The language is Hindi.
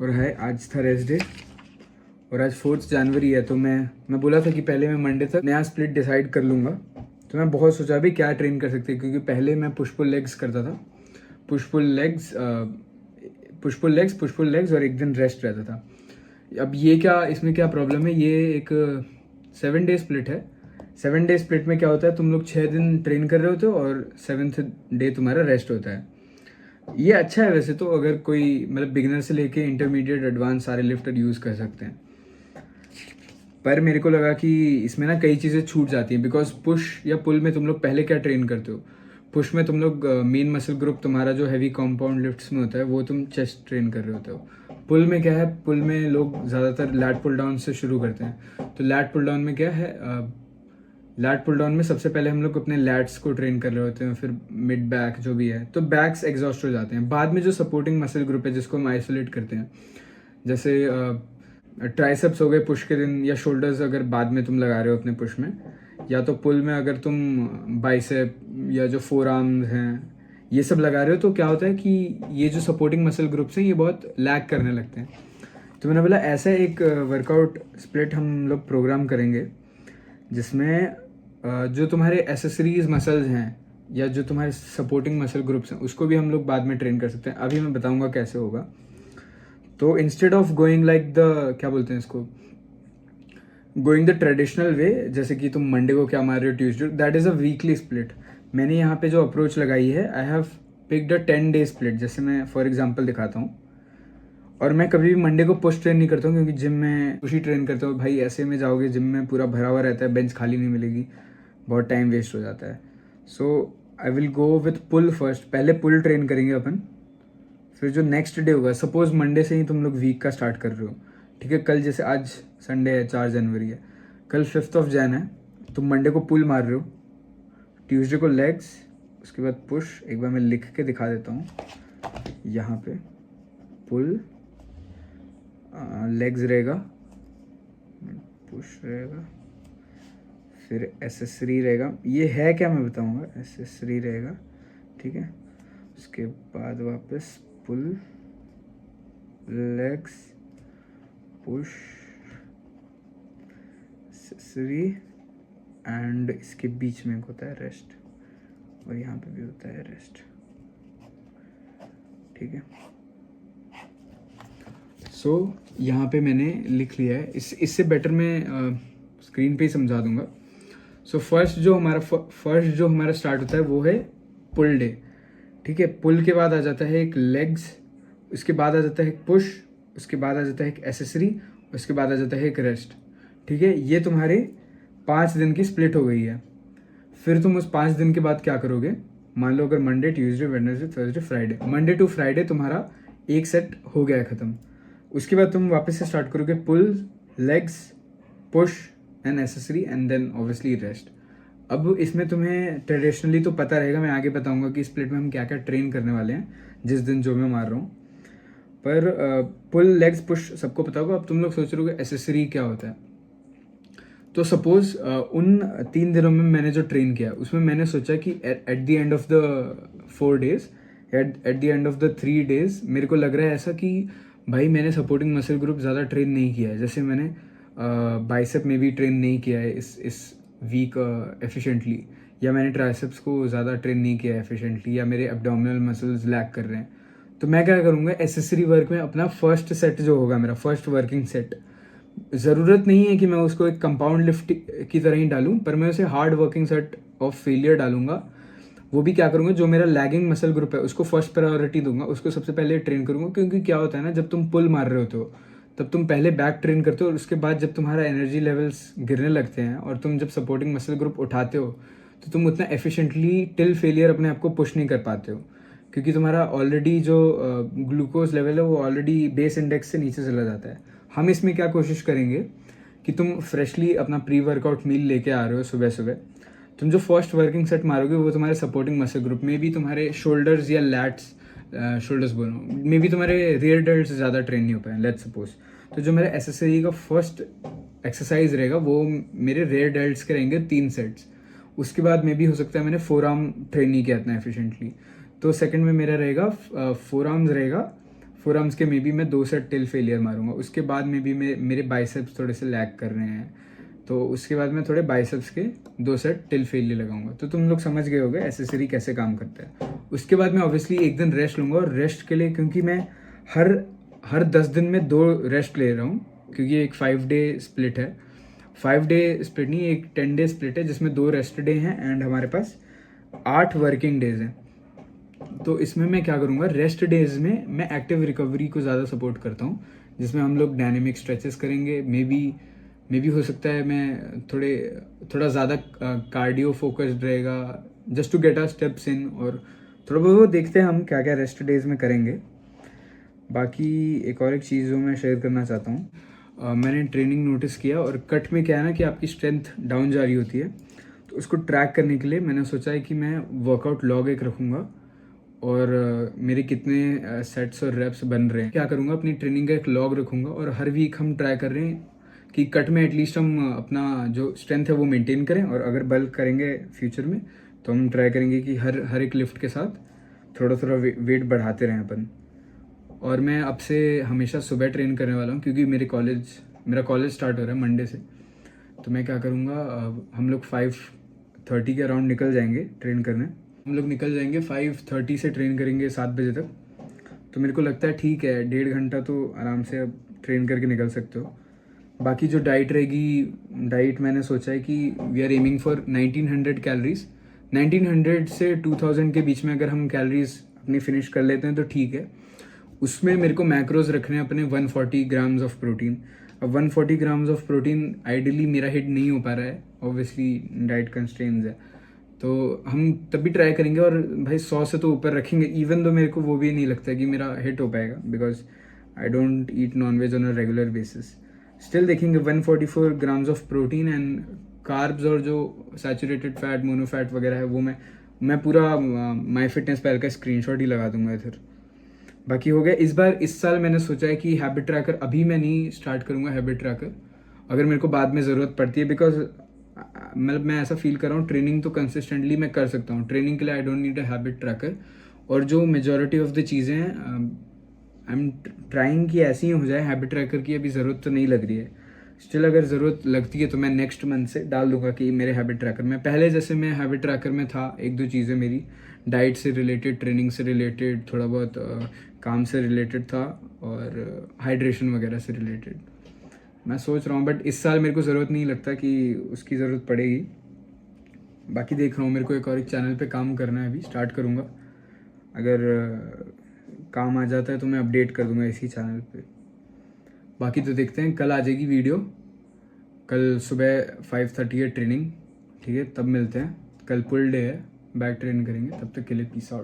और है आज था रेस्ट डे और आज 4 जनवरी है। तो मैं बोला था कि पहले मैं मंडे तक नया स्प्लिट डिसाइड कर लूँगा। तो मैं बहुत सोचा भी क्या ट्रेन कर सकते हैं, क्योंकि पहले मैं पुश पुल लेग्स करता था। Push pull legs push pull legs और एक दिन रेस्ट रहता था। अब ये क्या, इसमें क्या प्रॉब्लम है, ये एक 7 डे स्प्लिट है। 7 डे स्प्लिट में क्या होता है, तुम लोग 6 दिन ट्रेन कर रहे होते हो और 7th डे तुम्हारा रेस्ट होता है। ये अच्छा है वैसे तो, अगर कोई मतलब बिगिनर से लेके इंटरमीडिएट एडवांस सारे लिफ्टर यूज़ कर सकते हैं। पर मेरे को लगा कि इसमें ना कई चीज़ें छूट जाती हैं, बिकॉज पुश या पुल में तुम लोग पहले क्या ट्रेन करते हो। पुश में तुम लोग मेन मसल ग्रुप तुम्हारा जो हैवी कंपाउंड लिफ्ट्स में होता है वो तुम चेस्ट ट्रेन कर रहे होते हो। पुल में क्या है, पुल में लोग ज़्यादातर लैट पुल डाउन से शुरू करते हैं। तो लैट पुल डाउन में क्या है, लैट पुल डाउन में सबसे पहले हम लोग अपने लैट्स को ट्रेन कर रहे होते हैं, फिर मिड बैक जो भी है, तो बैक्स एग्जॉस्ट हो जाते हैं। बाद में जो सपोर्टिंग मसल ग्रुप है जिसको हम आइसोलेट करते हैं, जैसे ट्राइसेप्स हो गए पुश के दिन, या शोल्डर्स अगर बाद में तुम लगा रहे हो अपने पुश में, या तो पुल में अगर तुम बाइसेप या जो फोर आर्म्स हैं ये सब लगा रहे हो, तो क्या होता है कि ये जो सपोर्टिंग मसल ग्रुप्स हैं ये बहुत लैग करने लगते हैं। तो मैंने बोला ऐसा एक वर्कआउट स्प्लिट हम लोग प्रोग्राम करेंगे जिसमें जो तुम्हारे एसेसरीज मसल्स हैं या जो तुम्हारे सपोर्टिंग मसल ग्रुप्स हैं उसको भी हम लोग बाद में ट्रेन कर सकते हैं। अभी मैं बताऊंगा कैसे होगा। तो instead of going like the, क्या बोलते हैं इसको, गोइंग द ट्रेडिशनल वे, जैसे कि तुम मंडे को क्या मार रहे हो, Tuesday, that is a weekly split. मैंने यहाँ पे जो अप्रोच लगाई है, I have picked a 10 day split. जैसे मैं फॉर एग्जांपल दिखाता हूँ, और मैं कभी भी मंडे को पुश ट्रेन नहीं करता हूँ, क्योंकि जिम में पुश ही ट्रेन करता हूँ। भाई ऐसे में जाओगे जिम में पूरा भरा हुआ रहता है, बेंच खाली नहीं मिलेगी, बहुत टाइम वेस्ट हो जाता है। So I will go with pull first. पहले पुल ट्रेन करेंगे अपन, फिर जो नेक्स्ट डे होगा, सपोज मंडे से ही तुम लोग वीक का स्टार्ट कर रहे हो, ठीक है। कल जैसे आज संडे है, 4 जनवरी है, कल 5 है, तुम मंडे को पुल मार रहे हो, ट्यूसडे को लेग्स, उसके बाद पुश। एक बार मैं लिख के दिखा देता हूँ यहाँ पे, पुल लेग्स रहेगा, पुश रहेगा, फिर एसेसरी रहेगा। ये है क्या मैं बताऊँगा, एसेसरी रहेगा, ठीक है। उसके बाद वापस पुल लेग्स पुश एसेसरी, एंड इसके बीच में होता है रेस्ट, और यहाँ पे भी होता है रेस्ट, ठीक है। सो यहाँ पे मैंने लिख लिया है। इससे बेटर मैं स्क्रीन पे ही समझा दूंगा। सो फर्स्ट जो हमारा स्टार्ट होता है वो है पुल डे, ठीक है। पुल के बाद आ जाता है एक लेग्स, उसके बाद आ जाता है एक पुश, उसके बाद आ जाता है एक एसेसरी, उसके बाद आ जाता है एक रेस्ट, ठीक है। ये तुम्हारे 5 दिन की स्प्लिट हो गई है। फिर तुम उस 5 दिन के बाद क्या करोगे, मान लो अगर Monday Tuesday Wednesday Thursday Friday, Monday to Friday तुम्हारा एक सेट हो गया है ख़त्म। उसके बाद तुम वापस से स्टार्ट करोगे pull legs push and accessory, and then obviously rest. अब इसमें तुम्हें ट्रेडिशनली तो पता रहेगा, मैं आगे बताऊंगा कि स्प्लिट में हम क्या क्या ट्रेन करने वाले हैं जिस दिन जो मैं मार रहा हूँ। पर पुल लेग्स पुश सबको पता होगा। अब तुम लोग सोच रहे हो एसेसरी क्या होता है। तो सपोज उन 3 दिनों में मैंने जो ट्रेन किया उसमें मैंने सोचा कि at the end of the 4 days, at the end of the 3 days मेरे को लग रहा है ऐसा कि भाई मैंने सपोर्टिंग मसल ग्रुप ज़्यादा ट्रेन नहीं किया है। जैसे मैंने बाइसेप में भी ट्रेन नहीं किया है इस वीक एफिशिएंटली, या मैंने ट्राइसेप्स को ज़्यादा ट्रेन नहीं किया है एफिशिएंटली, या मेरे एब्डोमिनल मसल्स लैक कर रहे हैं। तो मैं क्या करूँगा, एसेसरी वर्क में अपना फर्स्ट सेट जो होगा, मेरा फर्स्ट वर्किंग सेट, ज़रूरत नहीं है कि मैं उसको एक कंपाउंड लिफ्ट की तरह ही डालूं, पर मैं उसे hard working set of failure डालूंगा। वो भी क्या करूँगा, जो मेरा लैगिंग मसल ग्रुप है उसको फर्स्ट प्रायोरिटी दूंगा, उसको सबसे पहले ट्रेन करूँगा। क्योंकि क्या होता है ना, जब तुम पुल मार रहे होते हो तब तुम पहले बैक ट्रेन करते हो, और उसके बाद जब तुम्हारा एनर्जी लेवल्स गिरने लगते हैं और तुम जब सपोर्टिंग मसल ग्रुप उठाते हो तो तुम उतना एफिशिएंटली टिल फेलियर अपने आप को पुश नहीं कर पाते हो, क्योंकि तुम्हारा ऑलरेडी जो ग्लूकोज लेवल है वो ऑलरेडी बेस इंडेक्स से नीचे चला जाता है। हम इसमें क्या कोशिश करेंगे कि तुम फ्रेशली अपना प्री वर्कआउट मील लेके आ रहे हो सुबह सुबह, तुम जो फर्स्ट वर्किंग सेट मारोगे वो तुम्हारे सपोर्टिंग मसल ग्रुप में भी तुम्हारे शोल्डर्स या लैट्स, शोल्डर्स बोलो में भी तुम्हारे रियर डेल्ट्स ज़्यादा ट्रेन नहीं हो पाए, लेट्स सपोज। तो जो मेरा एसेसरी का फर्स्ट एक्सरसाइज रहेगा वो मेरे रियर डेल्ट्स के रहेंगे 3 सेट्स। उसके बाद में भी हो सकता है मैंने फोर आर्म ट्रेन नहीं किया इतना एफिशिएंटली, तो सेकंड में मेरा रहेगा फोर आर्म्स रहेगा फोर आर्म्स के मे बी मैं 2 सेट टिल फेलियर मारूंगा। उसके बाद में भी मेरे बाइसेप्स थोड़े से लैग कर रहे हैं, तो उसके बाद मैं थोड़े बाइसेप्स के 2 सेट टिल फेलियर लगाऊंगा। तो तुम लोग समझ गए होगे एसेसरी कैसे काम करता है। उसके बाद मैं ऑब्वियसली एक दिन रेस्ट लूँगा, और रेस्ट के लिए क्योंकि मैं हर 10 दिन में 2 रेस्ट ले रहा हूँ, क्योंकि एक 5 डे स्प्लिट है। 5 डे स्प्लिट नहीं, एक 10 डे स्प्लिट है जिसमें 2 रेस्ट डे हैं एंड हमारे पास 8 वर्किंग डेज हैं। तो इसमें मैं क्या करूँगा, रेस्ट डेज में मैं एक्टिव रिकवरी को ज़्यादा सपोर्ट करता हूँ, जिसमें हम लोग डायनेमिक स्ट्रेचेस करेंगे। मे बी हो सकता है मैं थोड़ा ज़्यादा कार्डियो फोकस्ड रहेगा, just to get our steps in, और थोड़ा बहुत देखते हैं हम क्या क्या रेस्ट डेज में करेंगे। बाकी एक और एक चीज़ जो मैं शेयर करना चाहता हूँ, मैंने ट्रेनिंग नोटिस किया, और कट में क्या है ना कि आपकी स्ट्रेंथ डाउन जा रही होती है, तो उसको ट्रैक करने के लिए मैंने सोचा है कि मैं वर्कआउट लॉग एक रखूँगा, और मेरे कितने सेट्स और रेप्स बन रहे हैं। क्या करूँगा, अपनी ट्रेनिंग का एक लॉग रखूँगा, और हर वीक हम ट्राई कर रहे हैं कि कट में एटलीस्ट हम अपना जो स्ट्रेंथ है वो मेंटेन करें, और अगर बल्क करेंगे फ्यूचर में तो हम ट्राई करेंगे कि हर एक लिफ्ट के साथ थोड़ा थोड़ा वेट बढ़ाते रहें अपन। और मैं अब से हमेशा सुबह ट्रेन करने वाला हूँ, क्योंकि मेरा कॉलेज स्टार्ट हो रहा है मंडे से। तो मैं क्या करूँगा, हम लोग 5:30 के अराउंड निकल जाएंगे ट्रेन करने। हम लोग निकल जाएंगे 5:30 से ट्रेन करेंगे 7 बजे तक। तो मेरे को लगता है ठीक है, 1.5 घंटा तो आराम से अब ट्रेन करके निकल सकते हो। बाकी जो डाइट रहेगी, डाइट मैंने सोचा है कि we are aiming for 1900 calories. 1900 से 2000 के बीच में अगर हम कैलोरीज अपनी फिनिश कर लेते हैं तो ठीक है। उसमें मेरे को मैक्रोज रखने हैं अपने 140 ग्राम्स ऑफ प्रोटीन। अब 140 ग्राम्स ऑफ प्रोटीन आइडियली मेरा हिट नहीं हो पा रहा है, ऑब्वियसली डाइट कंस्ट्रेंट्स है, तो हम तब भी ट्राई करेंगे। और भाई 100 से तो ऊपर रखेंगे, इवन दो मेरे को वो भी नहीं लगता कि मेरा हिट हो पाएगा, because I don't eat non veg on a regular basis. Still देखेंगे 144 grams of protein and carbs, और जो सैचुरेटेड फैट, मोनोफैट वगैरह है वो मैं पूरा माई फिटनेस पैल का स्क्रीनशॉट ही लगा दूंगा इधर। बाकी हो गया इस साल मैंने सोचा है कि हैबिट ट्रैकर अभी मैं नहीं स्टार्ट करूँगा हैबिट ट्रैकर, अगर मेरे को बाद में ज़रूरत पड़ती है, बिकॉज मतलब मैं ऐसा फील कर रहा हूँ ट्रेनिंग तो कंसिस्टेंटली मैं कर सकता हूँ, ट्रेनिंग के लिए I don't need a habit tracker. और जो मेजॉरिटी ऑफ द चीज़ें हैं आई एम ट्राइंग कि ऐसी ही हो जाए, हैबिट ट्रैकर की अभी ज़रूरत तो नहीं लग रही है। स्टिल अगर ज़रूरत लगती है तो मैं नेक्स्ट मंथ से डाल दूंगा कि मेरे हैबिट ट्रैकर में, पहले जैसे मैं हैबिट ट्रैकर में था, 1-2 चीज़ें मेरी डाइट से रिलेटेड, ट्रेनिंग से रिलेटेड, थोड़ा बहुत काम से रिलेटेड था, और हाइड्रेशन वगैरह से रिलेटेड मैं सोच रहा हूँ। बट इस साल मेरे को ज़रूरत नहीं लगता कि उसकी ज़रूरत पड़ेगी। बाकी देख रहा हूँ, मेरे को एक और एक चैनल पे काम करना है, अभी स्टार्ट करूँगा। अगर काम आ जाता है तो मैं अपडेट कर दूँगा इसी चैनल पे। बाकी तो देखते हैं, कल आ जाएगी वीडियो, कल सुबह 5:30 है ट्रेनिंग, ठीक है, तब मिलते हैं। कल पुल डे है, बैक ट्रेन करेंगे, तब तक के लिए पीस आउट।